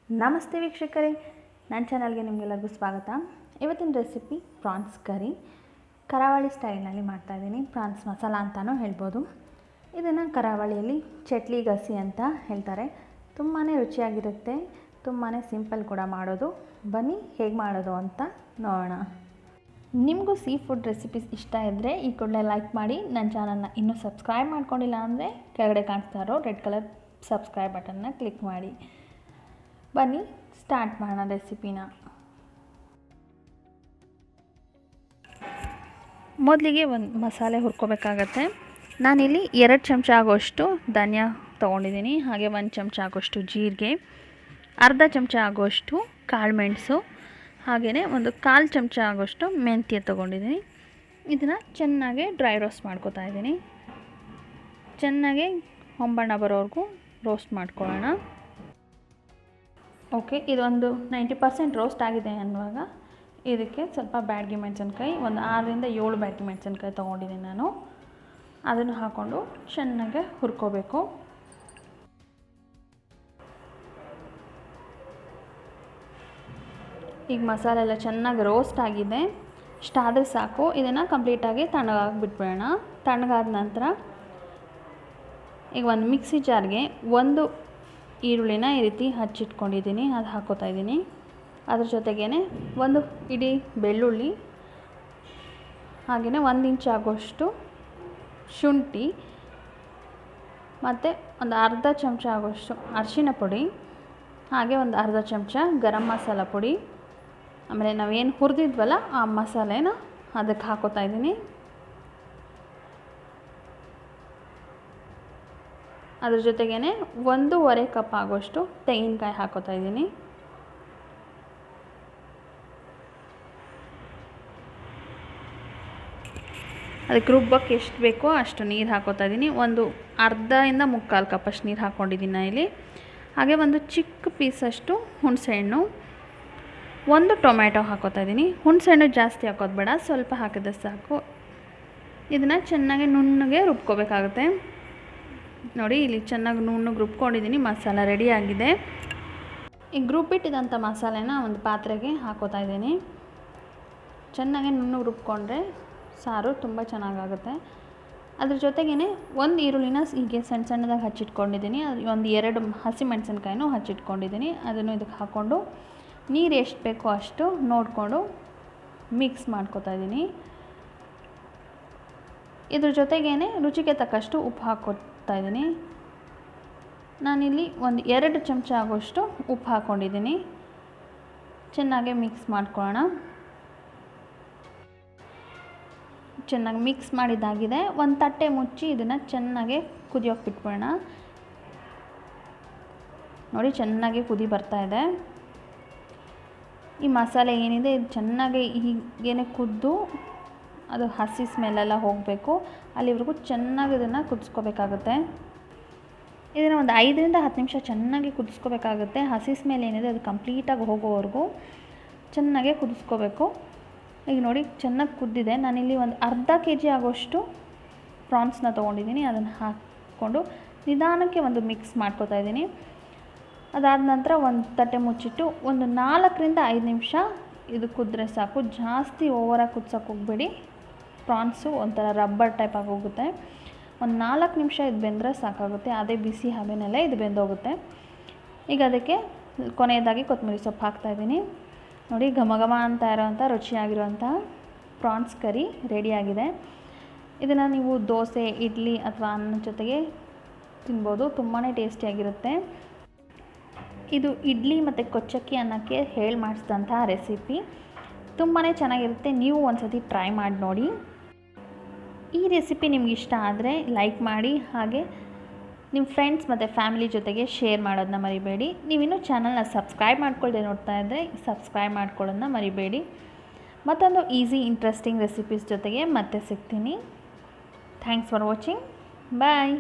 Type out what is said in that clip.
ನಮಸ್ತೆ ವೀಕ್ಷಕರೇ, ನನ್ನ ಚಾನಲ್ಗೆ ನಿಮಗೆಲ್ಲರಿಗೂ ಸ್ವಾಗತ. ಇವತ್ತಿನ ರೆಸಿಪಿ ಪ್ರಾನ್ಸ್ ಕರಿ ಕರಾವಳಿ ಸ್ಟೈಲ್ನಲ್ಲಿ ಮಾಡ್ತಾಯಿದ್ದೀನಿ. ಪ್ರಾನ್ಸ್ ಮಸಾಲ ಅಂತಲೂ ಹೇಳ್ಬೋದು. ಇದನ್ನು ಕರಾವಳಿಯಲ್ಲಿ ಚಟ್ಲಿ ಗಸಿ ಅಂತ ಹೇಳ್ತಾರೆ. ತುಂಬಾ ರುಚಿಯಾಗಿರುತ್ತೆ, ತುಂಬಾ ಸಿಂಪಲ್ ಕೂಡ ಮಾಡೋದು. ಬನ್ನಿ ಹೇಗೆ ಮಾಡೋದು ಅಂತ ನೋಡೋಣ. ನಿಮಗೂ ಸೀ ಫುಡ್ ರೆಸಿಪೀಸ್ ಇಷ್ಟ ಇದ್ದರೆ ಈ ಕೂಡಲೇ ಲೈಕ್ ಮಾಡಿ. ನನ್ನ ಚಾನಲ್ನ ಇನ್ನೂ ಸಬ್ಸ್ಕ್ರೈಬ್ ಮಾಡ್ಕೊಂಡಿಲ್ಲ ಅಂದರೆ ಕೆಳಗಡೆ ಕಾಣಿಸ್ತಾ ಇರೋ ರೆಡ್ ಕಲರ್ ಸಬ್ಸ್ಕ್ರೈಬ್ ಬಟನ್ನ ಕ್ಲಿಕ್ ಮಾಡಿ. ಬನ್ನಿ ಸ್ಟಾರ್ಟ್ ಮಾಡೋಣ ರೆಸಿಪಿನ. ಮೊದಲಿಗೆ ಒಂದು ಮಸಾಲೆ ಹುರ್ಕೋಬೇಕಾಗತ್ತೆ. ನಾನಿಲ್ಲಿ 2 ಚಮಚ ಆಗೋಷ್ಟು ಧನಿಯಾ ತೊಗೊಂಡಿದ್ದೀನಿ. ಹಾಗೆ 1 ಚಮಚ ಆಗೋಷ್ಟು ಜೀರಿಗೆ, ಅರ್ಧ ಚಮಚ ಆಗೋಷ್ಟು ಕಾಳುಮೆಣಸು, ಹಾಗೆಯೇ ಒಂದು 1/4 ಚಮಚ ಆಗೋಷ್ಟು ಮೆಂತ್ಯ ತೊಗೊಂಡಿದ್ದೀನಿ. ಇದನ್ನು ಚೆನ್ನಾಗಿ ಡ್ರೈ ರೋಸ್ಟ್ ಮಾಡ್ಕೊತಾ ಇದ್ದೀನಿ. ಚೆನ್ನಾಗಿ ಹೊಂಬಣ್ಣ ಬರೋವರೆಗೂ ರೋಸ್ಟ್ ಮಾಡ್ಕೊಳ್ಳೋಣ. ಓಕೆ, ಇದೊಂದು 90% ರೋಸ್ಟ್ ಆಗಿದೆ ಅನ್ನುವಾಗ ಇದಕ್ಕೆ ಸ್ವಲ್ಪ ಬ್ಯಾಡಗಿ ಮೆಣಸಿನ್ಕಾಯಿ, ಒಂದು 6ರಿಂದ 7 ಬ್ಯಾಡಗಿ ಮೆಣಸಿನ್ಕಾಯಿ ತೊಗೊಂಡಿದ್ದೀನಿ ನಾನು. ಅದನ್ನು ಹಾಕ್ಕೊಂಡು ಚೆನ್ನಾಗಿ ಹುರ್ಕೋಬೇಕು. ಈಗ ಮಸಾಲೆ ಎಲ್ಲ ಚೆನ್ನಾಗಿ ರೋಸ್ಟ್ ಆಗಿದೆ. ಇಷ್ಟಾದರೆ ಸಾಕು. ಇದನ್ನು ಕಂಪ್ಲೀಟಾಗಿ ತಣ್ಣಗಾಗಿ ಬಿಟ್ಬಿಡೋಣ. ತಣ್ಣಗಾದ ನಂತರ ಈಗ ಒಂದು ಮಿಕ್ಸಿ ಜಾರ್ಗೆ ಒಂದು ಈರುಳ್ಳಿನ ಈ ರೀತಿ ಹಚ್ಚಿಟ್ಕೊಂಡಿದ್ದೀನಿ, ಅದು ಹಾಕೋತಾ ಇದ್ದೀನಿ. ಅದ್ರ ಜೊತೆಗೇ ಒಂದು ಇಡೀ ಬೆಳ್ಳುಳ್ಳಿ, ಹಾಗೆಯೇ 1 ಇಂಚ್ ಆಗೋಷ್ಟು ಶುಂಠಿ, ಮತ್ತು ಒಂದು ಅರ್ಧ ಚಮಚ ಆಗೋಷ್ಟು ಅರಿಶಿನ ಪುಡಿ, ಹಾಗೆ ಒಂದು ಅರ್ಧ ಚಮಚ ಗರಂ ಮಸಾಲ ಪುಡಿ, ಆಮೇಲೆ ನಾವೇನು ಹುರಿದಿದ್ವಲ್ಲ ಆ ಮಸಾಲೆನ ಅದಕ್ಕೆ ಹಾಕೋತಾ ಇದ್ದೀನಿ. ಅದ್ರ ಜೊತೆಗೇ 1.5 ಕಪ್ ಆಗೋಷ್ಟು ತೆಂಗಿನಕಾಯಿ ಹಾಕೋತಾ ಇದ್ದೀನಿ. ಅದಕ್ಕೆ ರುಬ್ಬಕ್ಕೆ ಎಷ್ಟು ಬೇಕೋ ಅಷ್ಟು ನೀರು ಹಾಕೋತಾ ಇದ್ದೀನಿ. ಒಂದು ಅರ್ಧದಿಂದ 3/4 ಕಪ್ ಅಷ್ಟು ನೀರು ಹಾಕ್ಕೊಂಡಿದ್ದೀನಿ ಇಲ್ಲಿ. ಹಾಗೆ ಒಂದು ಚಿಕ್ಕ ಪೀಸಷ್ಟು ಹುಣಸೆಹಣ್ಣು, 1 ಟೊಮ್ಯಾಟೊ ಹಾಕೋತಾ ಇದ್ದೀನಿ. ಹುಣಸೆಹಣ್ಣು ಜಾಸ್ತಿ ಹಾಕೋದು ಬೇಡ, ಸ್ವಲ್ಪ ಹಾಕಿದ್ರೆ ಸಾಕು. ಇದನ್ನು ಚೆನ್ನಾಗಿ ನುಣ್ಣಗೆ ರುಬ್ಕೋಬೇಕಾಗುತ್ತೆ. ನೋಡಿ, ಇಲ್ಲಿ ಚೆನ್ನಾಗಿ ನುಣ್ಣಗೆ ರುಬ್ಕೊಂಡಿದ್ದೀನಿ. ಮಸಾಲ ರೆಡಿಯಾಗಿದೆ. ಈಗ ರುಬ್ಬಿಟ್ಟಿದಂಥ ಮಸಾಲೆನ ಒಂದು ಪಾತ್ರೆಗೆ ಹಾಕೋತಾ ಇದ್ದೀನಿ. ಚೆನ್ನಾಗಿ ನುಣ್ಣಗೆ ರುಬ್ಕೊಂಡ್ರೆ ಸಾರು ತುಂಬ ಚೆನ್ನಾಗಾಗುತ್ತೆ. ಅದ್ರ ಜೊತೆಗೇ ಒಂದು ಈರುಳ್ಳಿನ ಹೀಗೆ ಸಣ್ಣ ಸಣ್ಣದಾಗಿ ಹಚ್ಚಿಟ್ಕೊಂಡಿದ್ದೀನಿ. ಒಂದು 2 ಹಸಿಮೆಣಸಿನ್ಕಾಯಿನೂ ಹಚ್ಚಿಟ್ಕೊಂಡಿದ್ದೀನಿ. ಅದನ್ನು ಇದಕ್ಕೆ ಹಾಕ್ಕೊಂಡು ನೀರು ಎಷ್ಟು ಬೇಕೋ ಅಷ್ಟು ನೋಡಿಕೊಂಡು ಮಿಕ್ಸ್ ಮಾಡ್ಕೊತಾ ಇದ್ದೀನಿ. ಇದ್ರ ಜೊತೆಗೇ ರುಚಿಗೆ ತಕ್ಕಷ್ಟು ಉಪ್ಪು ಹಾಕ್ಕೊತಾ ಇದ್ದೀನಿ. ನಾನಿಲ್ಲಿ ಒಂದು 2 ಚಮಚ ಆಗೋಷ್ಟು ಉಪ್ಪು ಹಾಕ್ಕೊಂಡಿದ್ದೀನಿ. ಚೆನ್ನಾಗಿ ಮಿಕ್ಸ್ ಮಾಡ್ಕೊಳ್ಳೋಣ. ಚೆನ್ನಾಗಿ ಮಿಕ್ಸ್ ಮಾಡಿದ್ದಾಗಿದೆ. ಒಂದು ತಟ್ಟೆ ಮುಚ್ಚಿ ಇದನ್ನು ಚೆನ್ನಾಗಿ ಕುದಿಯೋಕೆ ಬಿಟ್ಬಿಡೋಣ. ನೋಡಿ, ಚೆನ್ನಾಗಿ ಕುದಿ ಬರ್ತಾ ಇದೆ. ಈ ಮಸಾಲೆ ಏನಿದೆ ಇದು ಚೆನ್ನಾಗಿ ಹೀಗೇನೆ ಕುದ್ದು ಅದು ಹಸಿ ಸ್ಮೆಲ್ಲೆಲ್ಲ ಹೋಗಬೇಕು. ಅಲ್ಲಿವರೆಗೂ ಚೆನ್ನಾಗಿ ಇದನ್ನು ಕುದಿಸ್ಕೋಬೇಕಾಗುತ್ತೆ. ಇದನ್ನು ಒಂದು 5ರಿಂದ 10 ನಿಮಿಷ ಚೆನ್ನಾಗಿ ಕುದಿಸ್ಕೋಬೇಕಾಗುತ್ತೆ. ಹಸಿ ಸ್ಮೆಲ್ ಏನಿದೆ ಅದು ಕಂಪ್ಲೀಟಾಗಿ ಹೋಗೋವರೆಗೂ ಚೆನ್ನಾಗೆ ಕುದಿಸ್ಕೋಬೇಕು. ಈಗ ನೋಡಿ, ಚೆನ್ನಾಗಿ ಕುದ್ದಿದೆ. ನಾನಿಲ್ಲಿ ಒಂದು ಅರ್ಧ kg ಆಗೋಷ್ಟು ಪ್ರಾನ್ಸ್ನ ತೊಗೊಂಡಿದ್ದೀನಿ. ಅದನ್ನು ಹಾಕ್ಕೊಂಡು ನಿಧಾನಕ್ಕೆ ಒಂದು ಮಿಕ್ಸ್ ಮಾಡ್ಕೊತಾ ಇದ್ದೀನಿ. ಅದಾದ ನಂತರ ಒಂದು ತಟ್ಟೆ ಮುಚ್ಚಿಟ್ಟು ಒಂದು 4ರಿಂದ 5 ನಿಮಿಷ ಇದು ಕುದ್ರೆ ಸಾಕು. ಜಾಸ್ತಿ ಓವರಾಗಿ ಕುದ್ಸೋಕೆ ಹೋಗಬೇಡಿ. ಪ್ರಾನ್ಸು ಒಂಥರ ರಬ್ಬರ್ ಟೈಪ್ ಆಗೋಗುತ್ತೆ. ಒಂದು 4 ನಿಮಿಷ ಇದು ಬೆಂದರೆ ಸಾಕಾಗುತ್ತೆ. ಅದೇ ಬಿಸಿ ಹಬೆನಲ್ಲೇ ಇದು ಬೆಂದೋಗುತ್ತೆ. ಈಗ ಅದಕ್ಕೆ ಕೊನೆಯದಾಗಿ ಕೊತ್ತಂಬರಿ ಸೊಪ್ಪು ಹಾಕ್ತಾಯಿದ್ದೀನಿ. ನೋಡಿ, ಘಮ ಘಮ ಅಂತ ಇರೋವಂಥ ರುಚಿಯಾಗಿರುವಂಥ ಪ್ರಾನ್ಸ್ ಕರಿ ರೆಡಿಯಾಗಿದೆ. ಇದನ್ನು ನೀವು ದೋಸೆ, ಇಡ್ಲಿ ಅಥವಾ ಅನ್ನದ ಜೊತೆಗೆ ತಿನ್ಬೋದು. ತುಂಬಾ ಟೇಸ್ಟಿಯಾಗಿರುತ್ತೆ. ಇದು ಇಡ್ಲಿ ಮತ್ತು ಕೊಚ್ಚಕ್ಕಿ ಅನ್ನಕ್ಕೆ ಹೇಳಿ ಮಾಡಿಸಿದಂಥ ರೆಸಿಪಿ. ತುಂಬಾ ಚೆನ್ನಾಗಿರುತ್ತೆ. ನೀವು ಒಂದು ಸತಿ ಟ್ರೈ ಮಾಡಿ ನೋಡಿ. ಈ ರೆಸಿಪಿ ನಿಮ್ಗೆ ಇಷ್ಟ ಆದರೆ ಲೈಕ್ ಮಾಡಿ. ಹಾಗೆ ನಿಮ್ಮ ಫ್ರೆಂಡ್ಸ್ ಮತ್ತು ಫ್ಯಾಮಿಲಿ ಜೊತೆಗೆ ಶೇರ್ ಮಾಡೋದನ್ನ ಮರಿಬೇಡಿ. ನೀವಿನ್ನೂ ಚಾನಲ್ನ ಸಬ್ಸ್ಕ್ರೈಬ್ ಮಾಡ್ಕೊಳ್ಳದೆ ನೋಡ್ತಾ ಇದ್ದರೆ ಸಬ್ಸ್ಕ್ರೈಬ್ ಮಾಡ್ಕೊಳ್ಳೋದನ್ನ ಮರಿಬೇಡಿ. ಮತ್ತೊಂದು ಈಸಿ ಇಂಟ್ರೆಸ್ಟಿಂಗ್ ರೆಸಿಪೀಸ್ ಜೊತೆಗೆ ಮತ್ತೆ ಸಿಗ್ತೀನಿ. Thanks for watching. ಬಾಯ್.